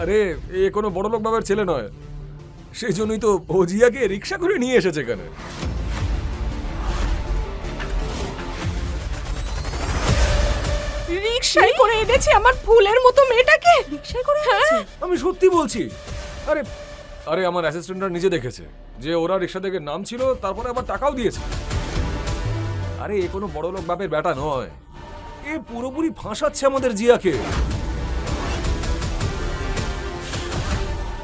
আরে এ কোনো বড়লোক বাবার ছেলে নয়, সেই জন্যই তো ও জিয়াকে রিক্সা করে নিয়ে এসেছে এখানে। রিকশায় করে এনেছি আমার ফুলের মতো মেয়েটাকে। রিকশায় করে এনেছে? আমি সত্যি বলছি। আরে আরে আমার অ্যাসিস্ট্যান্টরা নিজে দেখেছে যে ওরা রিক্সা থেকে নামছিল, তারপরে আবার টাকাও দিয়েছে। আরে এ কোনো বড়লোক বাপের বেটা নয়, এ পুরোপুরি ফাঁসাচ্ছে আমাদের জিয়াকে।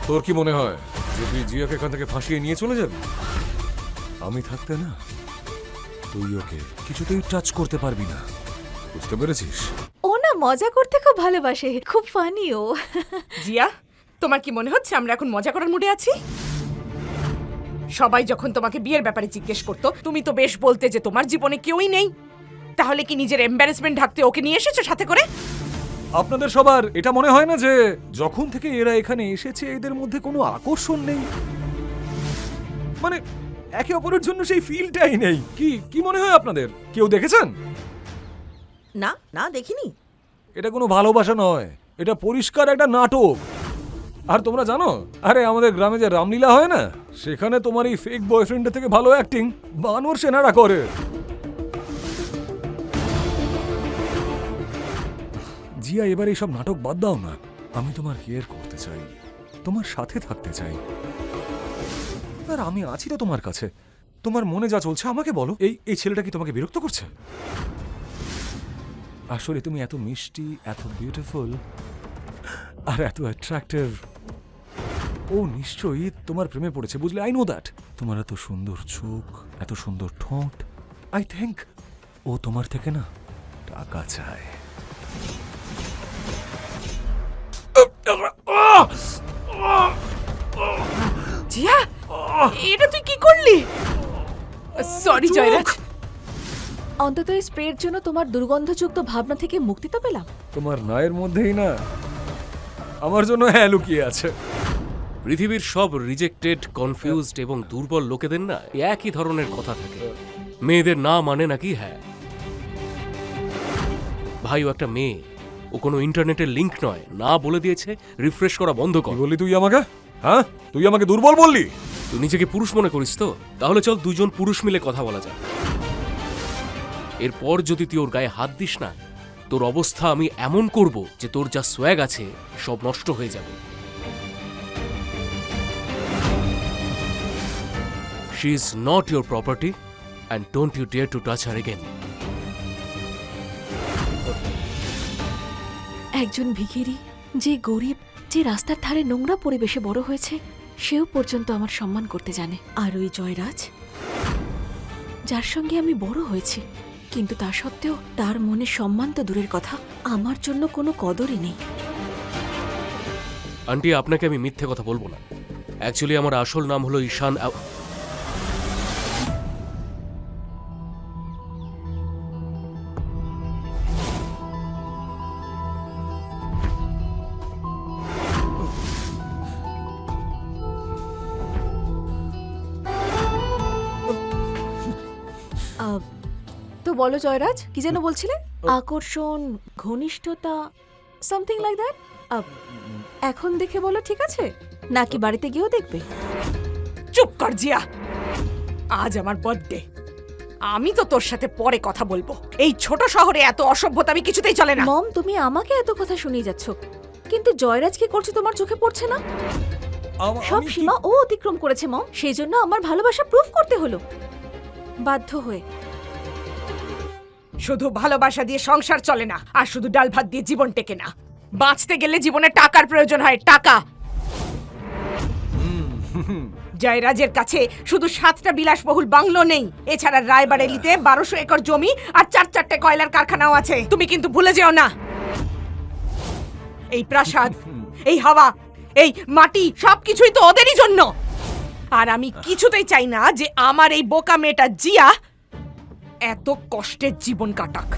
তোর কি মনে হয় যে তুই জিয়াকে এখান থেকে ফাঁসিয়ে নিয়ে চলে যাবি? আমি থাকতে না, তুই ওকে কিছুতেই টাচ করতে পারবি না, বুঝতে পেরেছিস? ও না মজা করতে খুব ভালোবাসে, খুব ফানি ও। জিয়া, তোমার কি মনে হচ্ছে আমরা এখন মজা করার মুডে আছি? সবাই যখন তোমাকে বিয়ের ব্যাপারে জিজ্ঞেস করতো, তুমি তো বেশ বলতে যে তোমার জীবনে কেউই নেই। তাহলে কি নিজের এম্বারেসমেন্ট ঢাকতে ওকে নিয়ে এসেছো সাথে করে? আপনাদের সবার এটা মনে হয় না যে যখন থেকে এরা এখানে এসেছে এদের মধ্যে কোনো আকর্ষণ নেই? মানে একে অপরের জন্য সেই ফিলটাই নেই। কি কি মনে হয় আপনাদের? কেউ দেখেছেন? না না, দেখিনি। এটা কোনো ভালোবাসা নয়, এটা পরিষ্কার একটা নাটক। আর তোমরা জানো, আরে আমাদের গ্রামে যে রামলীলা হয় না, সেখানে তোমার এই ফেক বয়ফ্রেন্ডের থেকে ভালো অ্যাক্টিং বানর সেনারা করে। জিয়া, এবার এইসব নাটক বাদ দাও না। আমি তোমার কেয়ার করতে চাই, তোমার সাথে থাকতে চাই, আর আমি আছি তো তোমার কাছে। তোমার মনে যা চলছে আমাকে বলো। এই ছেলেটা কি তোমাকে বিরক্ত করছে? আসলে তুমি এত মিষ্টি, এত বিউটিফুল আর এত অ্যাট্রাক্টিভ, ও নিশ্চয়ই তোমার প্রেমে পড়েছে, বুঝলে? I know that. তোমার এত সুন্দর চোখ, এত সুন্দর ঠোঁট, আই থিঙ্ক ও তোমার থেকে না টাকা চায়। জিয়া, এটা তুই কি করলি? সরি জয়রাজ। অন্তত এই স্প্রের জন্য তোমার দুর্গন্ধযুক্ত ভাবনা থেকে মুক্তি তো পেলাম। তোমার নায়ের মধ্যেই না আমার জন্য হ্যাঁ লুকিয়ে আছে। পৃথিবীর সব রিজেক্টেড, কনফিউজড এবং দুর্বল লোকেদের না একই ধরনের কথা থাকে। মেয়েদের না মানে নাকি হ্যাঁ। ভাই, ও একটা মেয়ে, ও কোনো ইন্টারনেটের লিংক নয়। না বলে দিয়েছে রিফ্রেশ করা বন্ধ কি কর। বললি তুই আমাকে? হ্যাঁ, তুই আমাকে দুর্বল বললি? তুই নিজেকে পুরুষ মনে করিস তো? তাহলে চল দুজন পুরুষ মিলে কথা বলা যাক। এরপর যদি তুই ওর গায়ে হাত দিস না, তোর অবস্থা আমি এমন করব যে তোর যা সোয়াগ আছে সব নষ্ট হয়ে যাবে। She is not your property and don't you dare to touch her again. একজন ভিখিরি, যে গরিব, যে রাস্তার ধারে নোংরা পরিবেশে বড় হয়েছে, সেও পর্যন্ত আমার সম্মান করতে জানে। আর ওই জয়রাজ, যার সঙ্গে আমি বড় হয়েছি, কিন্তু তা সত্ত্বেও তার মনে সম্মান তো দূরের কথা, আমার জন্য কোনো কদরই নেই। আন্টি, আপনাকে আমি মিথ্যে কথা বলবো না। অ্যাকচুয়ালি আমার আসল নাম হলো ঈশান। তো বলো জয়রাজ, কি যেন বলছিলে? আকর্ষণ, ঘনিষ্ঠতা, সামথিং লাইক দ্যাট। এখন দেখে বলো ঠিক আছে, নাকি বাড়িতে গিয়েও দেখবে? চুপ কর জিয়া, আজ আমার বার্থডে। আমি তো তোর সাথে পরে কথা বলবো। এই ছোট শহরে এত অসভ্যতা আমি কিছুতেই চলে না। মম, তুমি আমাকে এত কথা শুনিয়ে যাচ্ছ, কিন্তু জয়রাজ কি করছে তোমার চোখে পড়ছে না? সব সীমা ও অতিক্রম করেছে মম, সেই জন্য আমার ভালোবাসা প্রুফ করতে হলো বাধ্য হয়ে। শুধু ভালোবাসা দিয়ে সংসার চলে না, আর শুধু ডাল ভাত দিয়ে জীবন টেকে না। বাঁচতে গেলে জীবনে টাকার প্রয়োজন হয়, টাকা। জয়রাজের কাছে শুধু 7টা বিলাসবহুল বাংলো নেই, এছাড়া রায়বারেলিতে 1200 একর জমি আর 4-4টে কয়লার কারখানাও আছে। তুমি কিন্তু ভুলে যেও না, এই প্রাসাদ, এই হাওয়া, এই মাটি সবকিছুই তো ওদেরই জন্য। আর আমি কিছুতেই চাই না যে আমার এই বোকা মেয়েটা জিয়া এত কষ্টের জীবন কাটাক।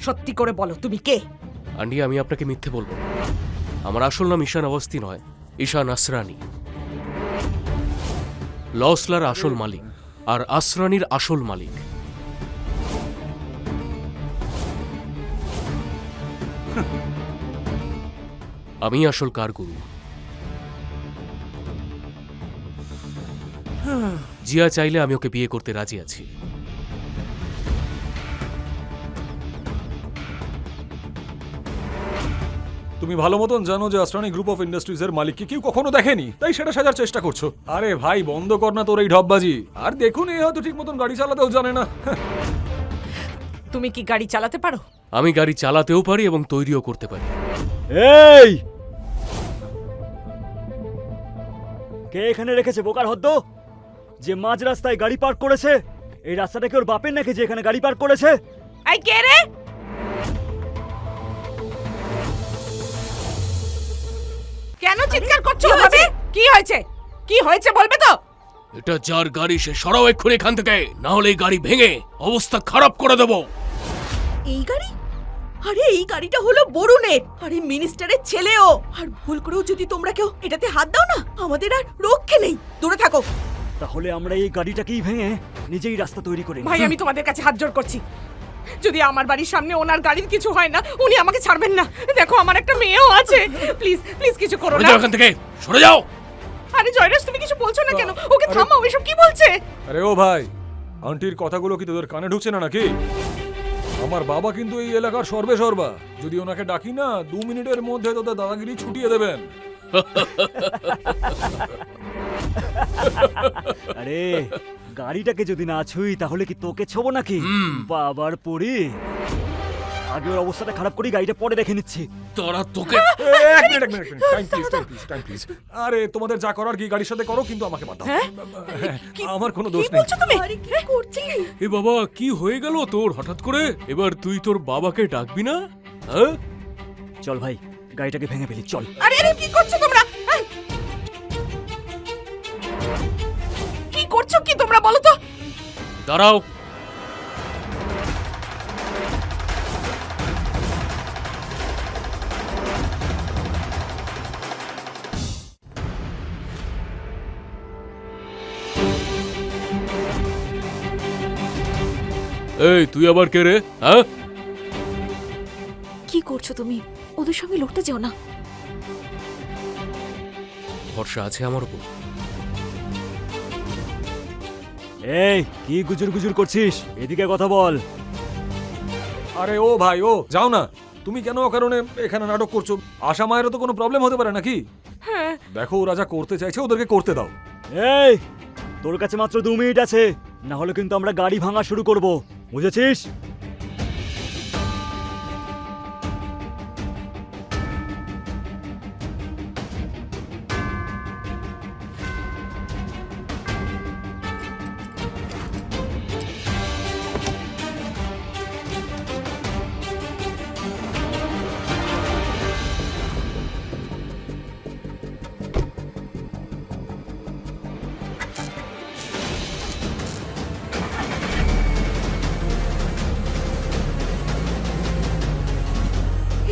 সত্যি করে বলো, তুমি কে? আন্টি, আমি আপনাকে মিথ্যে বলবো না। আমার আসল নাম ঈশান অবস্থি নয়, ঈশান আসরানি। লসলার আসল মালিক আর আসরানির আসল মালিক। আমি আসল কার গুরু। জিয়া চাইলে আমি ওকে বিয়ে করতে রাজি আছি। তুমি ভালো মতন জানো যে আস্ট্রানি গ্রুপ অফ ইন্ডাস্ট্রিজ এর মালিককে কেউ কখনো দেখেনি, তাই সেটা সাজার চেষ্টা করছো। আরে ভাই বন্ধ কর না তোর এই ঢপবাজি। আর দেখুন এ হয়তো ঠিক মতন গাড়ি চালাতেও জানে না। তুমি কি গাড়ি চালাতে পারো? আমি গাড়ি চালাতেও পারি এবং তৈরিও করতে পারি। এই কে এখানে রেখেছে বোকার হদ্দ? যে মাঝ রাস্তায় গাড়ি পার্ক করেছে? এই রাস্তাটা কি ওর বাপের নাকি যে এখানে গাড়ি পার্ক করেছে? এই কে রে? কেন চিৎকার করছো ভাবে? কি হয়েছে? কি হয়েছে বলবে তো? এটা যার গাড়ি সে সরাও এক্ষুনি এখান থেকে, না হলে এই গাড়ি ভেঙে অবস্থা খারাপ করে দেবো। এই গাড়ি? আরে এই গাড়িটা হলো বরুণের, আরে মিনিস্টারের ছেলেও। আর ভুল করেও যদি তোমরা কেউ এটাতে হাত দাও না, আমাদের আর রক্ষে নেই। দূরে থাকো। তাহলে আমরা এই গাড়িটাকেই ভেঙে নিজেই রাস্তা তৈরি করে নিই। ভাই আমি তোমাদের কাছে হাত জোড় করছি, যদি আমার বাড়ির সামনে ওনার গাড়ির কিছু হয় না, উনি আমাকে ছাড়বেন না। দেখো আমার একটা মেয়েও আছে, প্লিজ প্লিজ কিছু করো সরে না। যাও এখান থেকে, সরে যাও। আরে জয়রাজ তুমি কিছু বলছো না কেন? ওকে থামাও, এসব কি বলছে? আরে ও ভাই, আন্টির কথাগুলো কি তোদের কানে ঢুকছে না নাকি? আমার বাবা কিন্তু এই এলাকার সর্বে সর্বা। যদি ওনাকে ডাকি না, 2 মিনিটের মধ্যে তোদের দাদাগিরি ছুটিয়ে দেবেন। আরে গাড়িটাকে যদি না ছুই তাহলে কি তোকে ছোবো নাকি? বাবার পরি, আগে ওর অবস্থাটা খারাপ করি, গাড়িটা পরে দেখে নিচ্ছি। তারা তোকে এক মিনিট, টাইম প্লিজ। আরে তোমাদের যা করার কি গাড়ির সাথে করো, কিন্তু আমাকে বাদ দাও। হ্যাঁ, আমার কোনো দোষ নেই। তুমি আরে কি করছিস? এ বাবা, কি হয়ে গেল তোর হঠাৎ করে? এবার তুই তোর বাবাকে ডাকবি না? হ্যাঁ, চল ভাই গাড়িটাকে ভেঙে ফেলি, চল। আরে আরে কি করছো তোমরা? কি করছো কি তোমরা বলো তো? দাঁড়াও। এই তুই আবার কে রে? হ্যাঁ, কি করছো তুমি? ওদের সঙ্গে লড়তে যেও না। ভরসা আছে আমার উপর? এই কি গুজুর গুজুর করছিস? এদিকে কথা বল। আরে ও ভাই, ও যাও না। তুমি কেন অকারণে এখানে নাটক করছো? আশা মায়েরও তো কোনো প্রবলেম হতে পারে নাকি? দেখো ওরা যা করতে চাইছে ওদেরকে করতে দাও। এই তোর কাছে মাত্র 2 মিনিট আছে, না হলে কিন্তু আমরা গাড়ি ভাঙা শুরু করব, বুঝেছিস?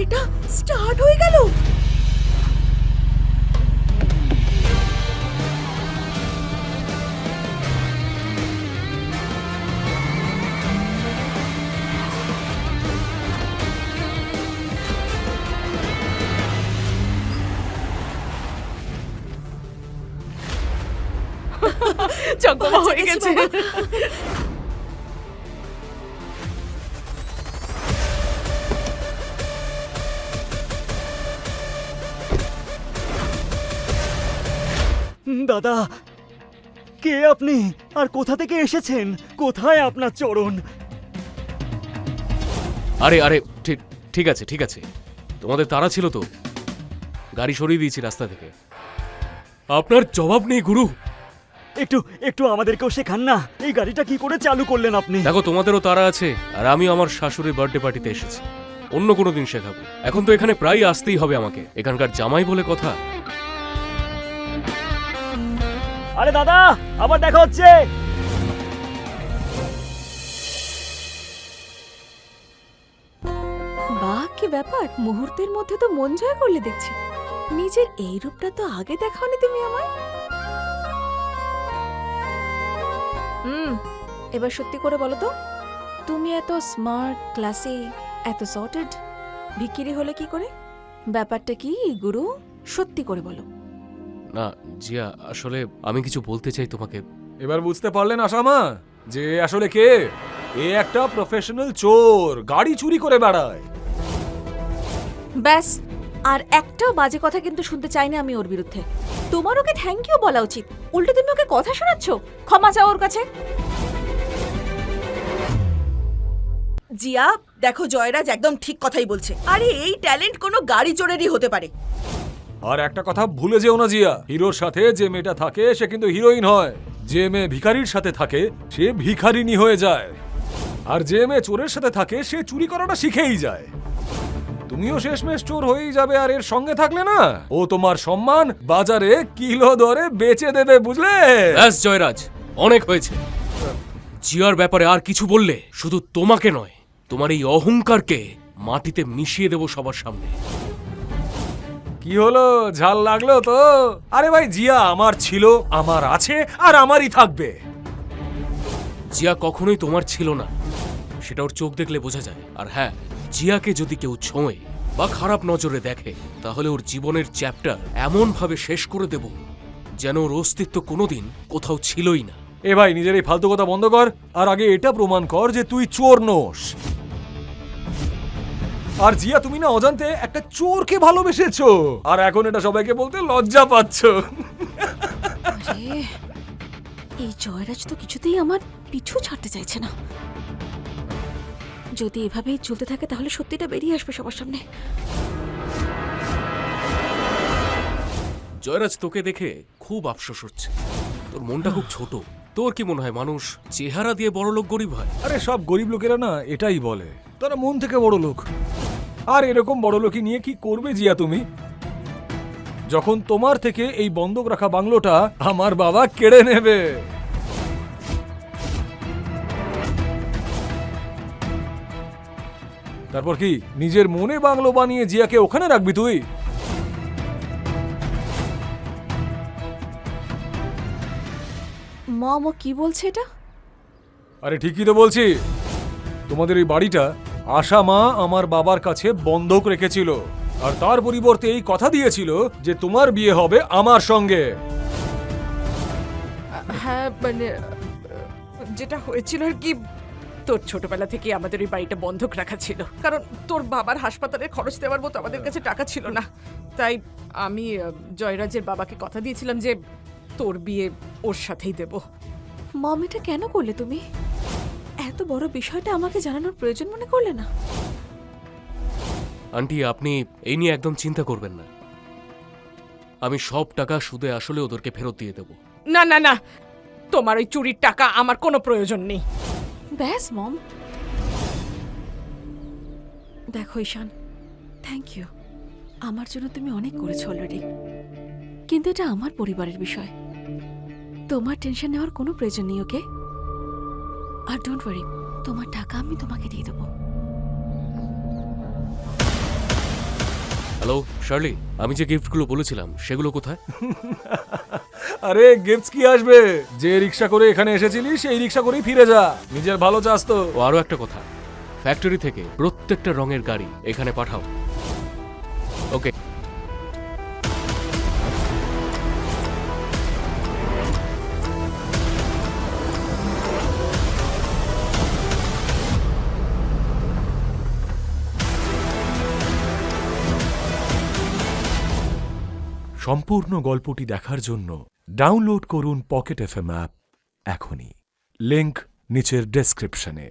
এটা স্টার্ট হয়ে গেল। চকমা হয়ে গেছে। দাদা, কে আপনি আর কোথা থেকে এসেছেন? কোথায় আপনার চরণ? আরে আরে, ঠিক ঠিক আছে ঠিক আছে, তোমাদের তাড়া ছিল তো, গাড়ি সরিয়ে দিয়েছি রাস্তা থেকে। আপনার জবাব নেই গুরু। একটু একটু আমাদেরকেও শেখান না, এই গাড়িটা কি করে চালু করলেন আপনি? দেখো তোমাদেরও তাড়া আছে, আর আমিও আমার শাশুড়ির বার্থডে পার্টিতে এসেছি। অন্য কোনো দিন শেখাবো, এখন তো এখানে প্রায় আসতেই হবে আমাকে, এখানকার জামাই বলে কথা। আরে দাদা, আবার দেখা হচ্ছে। বাহ, কি ব্যাপার! মুহূর্তের মধ্যে তো মন জয় করলে দেখছি। নিজের এই রূপটা তো আগে দেখাওনি তুমি আমায়। এবার সত্যি করে বলো তো, তুমি এত স্মার্ট, ক্লাসি, এত সর্টেড ভিকিরি হলে কি করে? ব্যাপারটা কি গুরু, সত্যি করে বলো। না জিয়া, আসলে আমি কিছু বলতে চাই তোমাকে। এবার বুঝতে পারলেন আশামা যে আসলে কে? এ একটা প্রফেশনাল চোর, গাড়ি চুরি করে বেড়ায়। ব্যাস, আর একটাও বাজে কথা কিন্তু শুনতে চাই না আমি ওর বিরুদ্ধে। তোমার ওকে থ্যাংক ইউ বলা উচিত, উল্টে তুমি ওকে কথা শোনাচ্ছ। ক্ষমা চাও ওর কাছে। জিয়া, দেখো জয়রাজ একদম ঠিক কথাই বলছে। আরে এই ট্যালেন্ট কোনো গাড়ি চোরেরই হতে পারে। আর একটা কথা ভুলে যেও না জিয়া, হিরোর সাথে যে মেয়েটা থাকে সে কিন্তু হিরোইন হয়। যে মেয়ে ভিখারির সাথে থাকে সে ভিখারিনী হয়ে যায়, আর যে মেয়ে চোরের সাথে থাকে সে চুরি করাটা শিখেই যায়। তুমিও শেষমেশ চোর হয়েই যাবে, আর এর সঙ্গে থাকলে না ও তোমার সম্মান বাজারে কিলো দরে বেচে দেবে, বুঝলে? ব্যাস জয়রাজ, অনেক হয়েছে। জিয়ার ব্যাপারে আর কিছু বললে শুধু তোমাকে নয়, তোমার এই অহংকারকে মাটিতে মিশিয়ে দেব সবার সামনে। কি হলো, ঝাল লাগলো তো? আরে ভাই, জিয়া আমার ছিল, আমার আছে, আর আমারই থাকবে। জিয়া কখনোই তোমার ছিল না, সেটা ওর চোখ দেখলে বোঝা যায়। আর হ্যাঁ, জিয়াকে যদি কেউ ছোঁয় বা খারাপ নজরে দেখে, তাহলে ওর জীবনের চ্যাপ্টার এমন ভাবে শেষ করে দেব যেন ওর অস্তিত্ব কোনোদিন কোথাও ছিলই না। এ ভাই, নিজের এই ফালতু কথা বন্ধ কর, আর আগে এটা প্রমাণ কর যে তুই চোর নোস। আর জিয়া, তুমি না অজান্তে একটা চোরকে ভালোবেসেছো, আর এখন এটা সবাইকে বলতে লজ্জা পাচ্ছো। আরে, এই জয়রাজ তো কিছুতেই আমার পিছু ছাড়তে চাইছে না। যদি এভাবেই চলতে থাকে তাহলে সত্যিটা বেরিয়ে আসবে সবার সামনে। জয়রাজ, তোকে দেখে খুব আফসোস হচ্ছে। তোর মনটা খুব ছোট। তোর কি মনে হয় মানুষ চেহারা দিয়ে বড় লোক গরিব হয়? আরে সব গরিব লোকেরা না এটাই বলে, তারা মন থেকে বড় লোক। আর এরকম বড় লোকই নিয়ে কি করবে জিয়া তুমি, যখন তোমার থেকে এই বন্ধক রাখা বাংলোটা আমার বাবা কেড়ে নেবে? তারপর কি নিজের মনে বাংলো বানিয়ে জিয়াকে ওখানে রাখবি তুই? মম, ও কি বলছে এটা? আরে ঠিকই তো বলছি, তোমাদের এই বাড়িটা আশা মা আমার বাবার কাছে বন্ধক রেখেছিল, আর তার পরিবর্তে এই কথা দিয়েছিল যে তোমার বিয়ে হবে আমার সঙ্গে। হ্যাঁ মানে যেটা হয়েছিল আর কি, তোর ছোটবেলা থেকে আমাদের ওই বাড়িটা বন্ধক রাখা ছিল, কারণ তোর বাবার হাসপাতালের খরচ দেওয়ার মতো আমাদের কাছে টাকা ছিল না। তাই আমি জয়রাজের বাবাকে কথা দিয়েছিলাম যে তোর বিয়ে ওর সাথেই দেব। মম, এটা কেন করলে তুমি? এত বড় বিষয়টা আমাকে জানানোর প্রয়োজন মনে করলে না? আন্টি, আপনি এই নিয়ে একদম চিন্তা করবেন না। আমি সব টাকা সুদে আসলে ওদেরকে ফেরত দিয়ে দেব। না না না, তোমার ওই চুরির টাকা আমার কোনো প্রয়োজন নেই। ব্যাস মম। দেখো ঈশান, থ্যাংক ইউ। আমার জন্য তুমি অনেক করেছো অলরেডি, কিন্তু এটা আমার পরিবারের বিষয়। তোমার টেনশন নেওয়ার কোনো প্রয়োজন নেই, ওকে? আর ডোন্ট ওয়ারি, তোমার টাকা আমি তোমাকে দিয়ে দেবো। হ্যালো শার্লি, আমি যে গিফটগুলো বলেছিলাম সেগুলো কোথায়? আরে গিফটস কি আসবে, যে রিক্সা করে এখানে এসেছিলি সেই রিক্সা করেই ফিরে যা, নিজের ভালো চাস তো। ও আরো একটা কথা, ফ্যাক্টরি থেকে প্রত্যেকটা রঙের গাড়ি এখানে পাঠাও। ওকে। সম্পূর্ণ গল্পটি দেখার জন্য ডাউনলোড করুন পকেট এফএম অ্যাপ এখনই। লিংক নিচের ডেসক্রিপশনে।